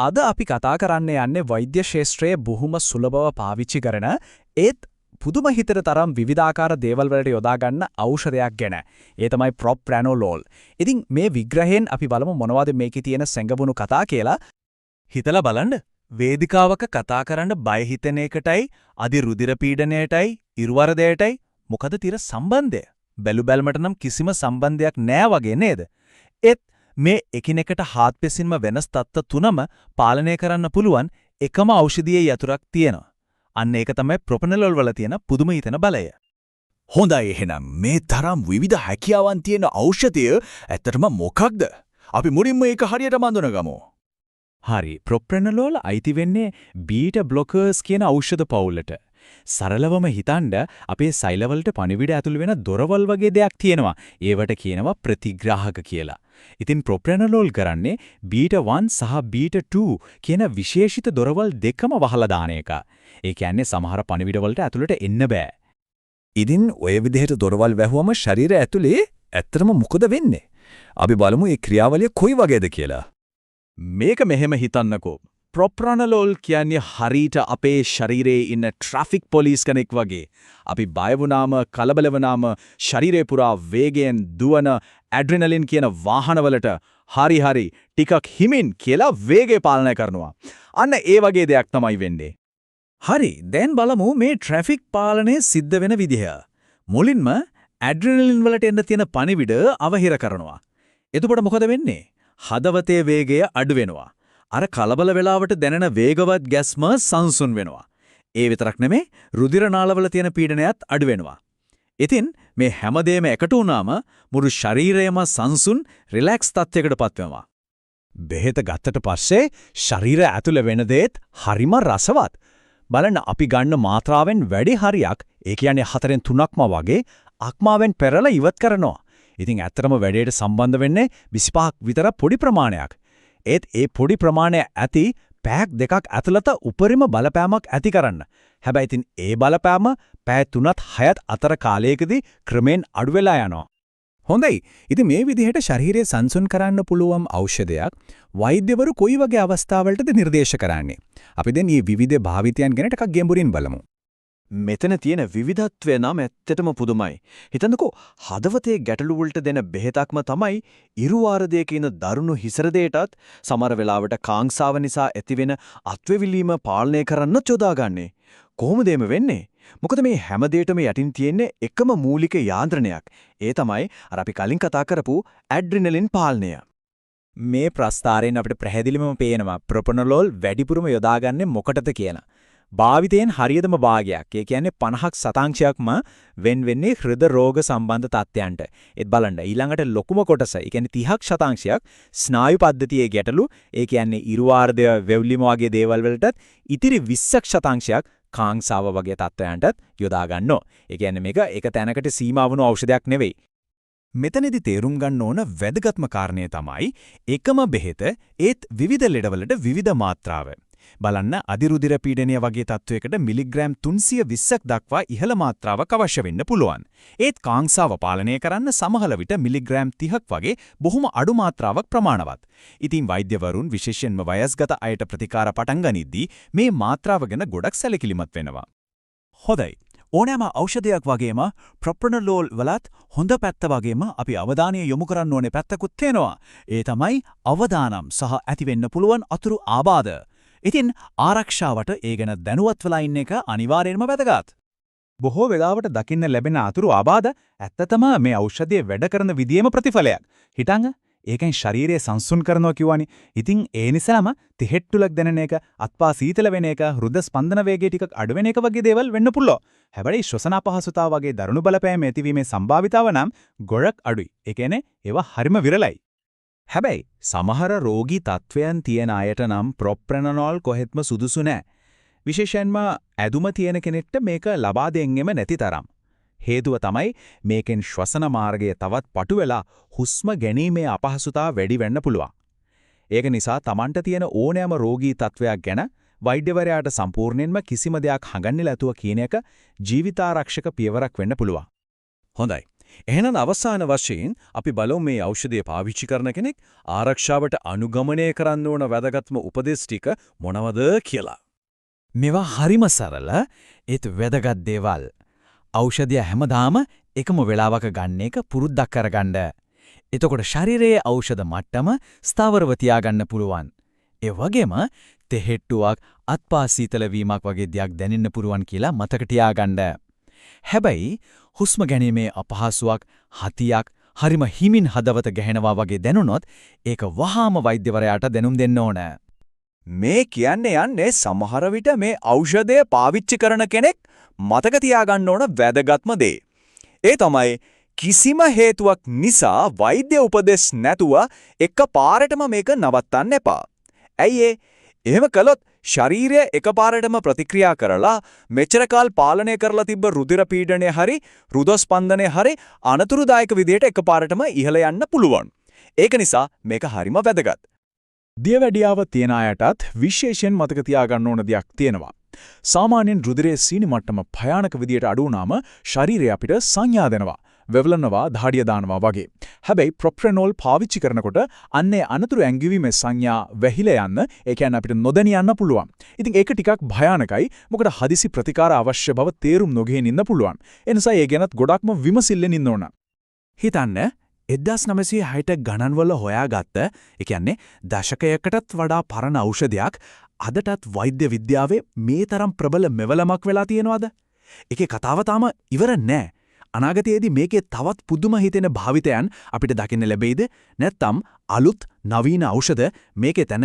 අද අපි කතා කරන්න යන්නේ වෛද්‍ය ශාස්ත්‍රයේ බොහොම සුලභව පාවිච්චි කරන ඒත් පුදුම හිතට තරම් විවිධාකාර දේවල් වලට යොදා ගන්න ඖෂධයක් ගැන. ඒ තමයි ප්‍රොප්‍රැනෝලෝල්. ඉතින් මේ විග්‍රහයෙන් අපි බලමු මොනවද මේකේ තියෙන සැඟවුණු කතා කියලා. හිතලා බලන්න. වේදිකාවක කතා කරන්න බය හිතෙන එකටයි අධි රුධිර පීඩනයටයි ඉරුවරදයටයි මොකද තිර සම්බන්ධය? බැලු බැලමට නම් කිසිම සම්බන්ධයක් නෑ වගේ නේද? ඒත් මේ එකිනෙකට හාත්පසින්ම වෙනස් තත්ත්ව තුනම පාලනය කරන්න පුළුවන් එකම ඖෂධීය යතුරක් තියෙනවා. අන්න ඒක තමයි ප්‍රොප්‍රැනෝලෝල් වල තියෙන පුදුම හිතෙන බලය. හොඳයි එහෙනම් මේ තරම් විවිධ හැකියාවන් තියෙන ඖෂධය ඇත්තටම මොකක්ද? අපි මුලින්ම ඒක හරියටම අඳුනගමු. හරි ප්‍රොප්‍රැනෝලෝල් අයිති වෙන්නේ බීටා බ්ලොකර්ස් කියන ඖෂධ පවුලට. සරලවම හිතන්න අපේ සෛලවලට පණිවිඩ ඇතුල් වෙන දොරවල් වගේ දෙයක් තියෙනවා. ඒවට කියනවා ප්‍රතිග්‍රාහක කියලා. ඉතින් ප්‍රොප්‍රැනෝලෝල් කරන්නේ බීටා 1 සහ බීටා 2 කියන විශේෂිත දොරවල් දෙකම වහලා දාන එක. ඒ කියන්නේ සමහර පණිවිඩ වලට ඇතුළට එන්න බෑ. ඉතින් ඔය විදිහට දොරවල් වැහුවම ශරීරය ඇතුලේ ඇත්තටම මොකද වෙන්නේ? අපි බලමු මේ ක්‍රියාවලිය කොයි වගේද කියලා. මේක මෙහෙම හිතන්නකෝ. ප්‍රොප්‍රැනෝලෝල් කියන්නේ හරියට අපේ ශරීරයේ ඉන්න ට්‍රැෆික් පොලිස් කෙනෙක් වගේ. අපි බය වුණාම, කලබල වුණාම ශරීරය පුරා වේගයෙන් දුවන ඇඩ්‍රිනලින් කියන වාහනවලට හරි ටිකක් හිමින් කියලා වේගය පාලනය කරනවා. අන්න ඒ වගේ දෙයක් තමයි වෙන්නේ. හරි දැන් බලමු මේ ට්‍රැෆික් පාලනය සිද්ධ වෙන විදිහ. මුලින්ම ඇඩ්‍රිනලින් වලට එන්න තියෙන පණිවිඩ අවහිර කරනවා. එතකොට මොකද වෙන්නේ? හදවතේ වේගය අඩු වෙනවා. අර කලබල වෙලාවට දැනෙන වේගවත් ගැස්ම සංසුන් වෙනවා. ඒ විතරක් නෙමෙයි රුධිර නාලවල තියෙන පීඩනයත් අඩු වෙනවා. ඉතින් මේ හැමදේම එකට වුණාම මුළු ශරීරයම සංසුන් රිලැක්ස් තත්යකටපත් වෙනවා. බෙහෙත ගත්තට පස්සේ ශරීරය ඇතුළේ වෙන දේත් හරිම රසවත්. බලන්න අපි ගන්න මාත්‍රාවෙන් වැඩි හරියක්, ඒ කියන්නේ 4න් 3ක්ම වගේ අක්මාවෙන් පෙරලා ඉවත් කරනවා. ඉතින් ඇත්තටම වැඩේට සම්බන්ධ වෙන්නේ 25ක් විතර පොඩි ප්‍රමාණයක්. ඒත් ඒ පොඩි ප්‍රමාණය ඇති පැයක් දෙකක් ඇතුළත උපරිම බලපෑමක් ඇති කරන්න. හැබැයි ඉතින් ඒ බලපෑම පැය 3ත් 6ත් අතර කාලයකදී ක්‍රමෙන් අඩු වෙලා යනවා. හොඳයි. ඉතින් මේ විදිහට ශරීරය සංසුන් කරන්න පුළුවන් ඖෂධයක් වෛද්‍යවරු කොයි වගේ අවස්ථාවලටද නිර්දේශ කරන්නේ? අපි දැන් මේ විවිධ භාවිතයන් ගැන ටිකක් ගැඹුරින් බලමු. මෙතන තියෙන විවිධත්වය නම් ඇත්තටම පුදුමයි. හිතන්නකෝ හදවතේ ගැටලු වලට දෙන බෙහෙතක්ම තමයි ඉරුවාරදයක ඉන්න දරුණු හිසරදයටත් සමහර වෙලාවට කාංසාව නිසා ඇතිවෙන අත්වැවිලීම පාලනය කරන්න චොදාගන්නේ. කොහොමද මේ වෙන්නේ? මොකද මේ හැම දෙයකම යටින් තියෙන්නේ එකම මූලික යාන්ත්‍රණයක්. ඒ තමයි අර අපි කලින් කතා කරපු ඇඩ්‍රිනලින් පාලනය. මේ ප්‍රස්තාරයෙන් අපිට පැහැදිලිවම පේනවා ප්‍රොප්‍රැනෝලෝල් වැඩිපුරම යොදාගන්නේ මොකටද කියලා. භාවිතයෙන් හරියටම භාගයක්. ඒ කියන්නේ 50ක් සතාංශයක්ම වෙන් වෙන්නේ හෘද රෝග සම්බන්ධ තත්ත්වයන්ට. ඒත් බලන්න ඊළඟට ලොකුම කොටස, ඒ කියන්නේ 30ක් සතාංශයක් ස්නායු පද්ධතියේ ගැටලු, ඒ කියන්නේ ඉරුවාර්ධය, වෙව්ලිම වගේ දේවල් වලටත් ඉතිරි 20ක් සතාංශයක් කාංසාව වගේ තත්ත්වයන්ටත් යොදා ගන්නවා. ඒ කියන්නේ මේක එක තැනකට සීමා වුණු ඖෂධයක් නෙවෙයි. මෙතනදී තේරුම් ගන්න ඕන වැදගත්ම කාරණය තමයි එකම බෙහෙත ඒත් විවිධ ලෙඩවලට විවිධ මාත්‍රාව. බලන්න අධිරුධිර පීඩනය වගේ තත්වයකට මිලිග්‍රෑම් 320ක් දක්වා ඉහළ මාත්‍රාවක් අවශ්‍ය වෙන්න පුළුවන්. ඒත් කාංසාව පාලනය කරන්න සමහර විට මිලිග්‍රෑම් 30ක් වගේ බොහොම අඩු මාත්‍රාවක් ප්‍රමාණවත්. ඉතින් වෛද්‍යවරුන් විශේෂයෙන්ම වයස්ගත අයට ප්‍රතිකාර පටන් ගනිද්දී මේ මාත්‍රාව ගැන ගොඩක් සැලකිලිමත් වෙනවා. හොඳයි. ඕනෑම ඖෂධයක් වගේම ප්‍රොප්‍රැනෝලෝල් වලත් හොඳ පැත්ත වගේම අපි අවධානය යොමු කරන්න ඕනේ පැත්තකුත් තියෙනවා. ඒ තමයි අවදානම් සහ ඇතිවෙන්න පුළුවන් අතුරු ආබාධ. ඉතින් ආරක්ෂාවට ඒ ගැන දැනුවත් වෙලා ඉන්න එක අනිවාර්යයෙන්ම වැදගත්. බොහෝ වෙලාවට දකින්න ලැබෙන අතුරු ආබාධ ඇත්තටම මේ ඖෂධයේ වැඩ කරන විදියේම ප්‍රතිඵලයක්. හිතන්න ඒකෙන් ශරීරය සංසුන් කරනවා කියවනේ. ඉතින් ඒ නිසාම තිහෙට්ටුලක් දැනෙන එක, අත්පා සීතල වෙන එක, හෘද ස්පන්දන වේගය ටිකක් අඩු වෙන එක වගේ දේවල් වෙන්න පුළුවන්. හැබැයි ශ්වසන අපහසුතාව වගේ දරුණු බලපෑම් ඇතිවීමේ සම්භාවිතාව නම් ගොඩක් අඩුයි. ඒ කියන්නේ ඒවා හරිම විරලයි. හැබැයි සමහර රෝගී තත්වයන් තියෙන අයට නම් ප්‍රොප්‍රැනෝලෝල් කොහෙත්ම සුදුසු නෑ. විශේෂයෙන්ම ඇදුම තියෙන කෙනෙක්ට මේක ලබා දෙන්නෙම නැති තරම්. හේතුව තමයි මේකෙන් ශ්වසන මාර්ගය තවත් පටු වෙලා හුස්ම ගැනීමේ අපහසුතාව වැඩි වෙන්න පුළුවන්. ඒක නිසා Tamanට තියෙන ඕනෑම රෝගී තත්වයක් ගැන වෛද්‍යවරයාට සම්පූර්ණයෙන්ම කිසිම දෙයක් හඟන්නේ නැතුව කියන එක ජීවිතාරක්ෂක පියවරක් වෙන්න පුළුවන්. හොඳයි. එහෙනම් අවසාන වශයෙන් අපි බලමු මේ ඖෂධය පාවිච්චි කරන කෙනෙක් ආරක්ෂාවට අනුගමනය කරන්න ඕන වැදගත්ම උපදෙස් ටික මොනවද කියලා. මේවා හරිම සරල ඒත් වැදගත් දේවල්. ඖෂධය හැමදාම එකම වෙලාවක ගන්න එක පුරුද්දක් කරගන්න. එතකොට ශරීරයේ ඖෂධ මට්ටම ස්ථාවරව තියාගන්න පුළුවන්. ඒ වගේම තෙහෙට්ටුවක් අත්පා සීතල වීමක් වගේ දෙයක් දැනෙන්න පුරුවන් කියලා මතක තියාගන්න. හැබැයි හුස්ම ගැනීමේ අපහසුාවක්, හතියක්, හරිම හිමින් හදවත ගැහෙනවා වගේ දැනුනොත් ඒක වහාම වෛද්‍යවරයාට දැනුම් දෙන්න ඕන. මේ යන්නේ සමහර විට මේ ඖෂධය පාවිච්චි කරන කෙනෙක් මතක තියාගන්න ඕන වැදගත්ම දේ. ඒ තමයි කිසිම හේතුවක් නිසා වෛද්‍ය උපදෙස් නැතුව එකපාරටම මේක නවත්තන්න එපා. ඇයි ඒ? එහෙම කළොත් ශරීරය එකපාරටම ප්‍රතික්‍රියා කරලා මෙච්චර කාල පාලනය කරලා තිබ්බ රුධිර පීඩනය හරි රුධ ස්පන්දනය හරි අනතුරුදායක විදියට එකපාරටම ඉහළ යන්න පුළුවන්. ඒක නිසා මේක හරිම වැදගත්. දියවැඩියාව තියන අයටත් විශේෂයෙන් මතක තියාගන්න ඕන දෙයක් තියෙනවා. සාමාන්‍යයෙන් රුධිරයේ සීනි මට්ටම භයානක විදියට අඩු වුණාම ශරීරය අපිට සංඥා දෙනවා. වෙවලනවා, දහඩිය දානවා වගේ. හැබැයි ප්‍රොප්‍රෙනෝල් පාවිච්චි කරනකොට අන්නේ අනතුරු ඇඟිවීමේ සංඥා වැහිලා යන්න, ඒ කියන්නේ අපිට නොදැනී යන්න පුළුවන්. ඉතින් ඒක ටිකක් භයානකයි. මොකද හදිසි ප්‍රතිකාර අවශ්‍ය බව තේරුම් නොගෙන ඉන්න පුළුවන්. ඒ නිසා ඒ ගැනත් ගොඩක්ම විමසිල්ලෙන් ඉන්න ඕන. හිතන්න 1960 ගණන්වල හොයාගත්ත, ඒ කියන්නේ දශකයකටත් වඩා පරණ ඖෂධයක් අදටත් වෛද්‍ය විද්‍යාවේ මේ තරම් ප්‍රබල මෙවලමක් වෙලා තියෙනවද? ඒකේ කතාව තාම ඉවර නෑ. අනාගතයේදී මේකේ තවත් පුදුම හිතෙන භාවිතයන් අපිට දකින්න ලැබෙයිද? නැත්නම් අලුත් නවීන ඖෂධ මේකේ තැන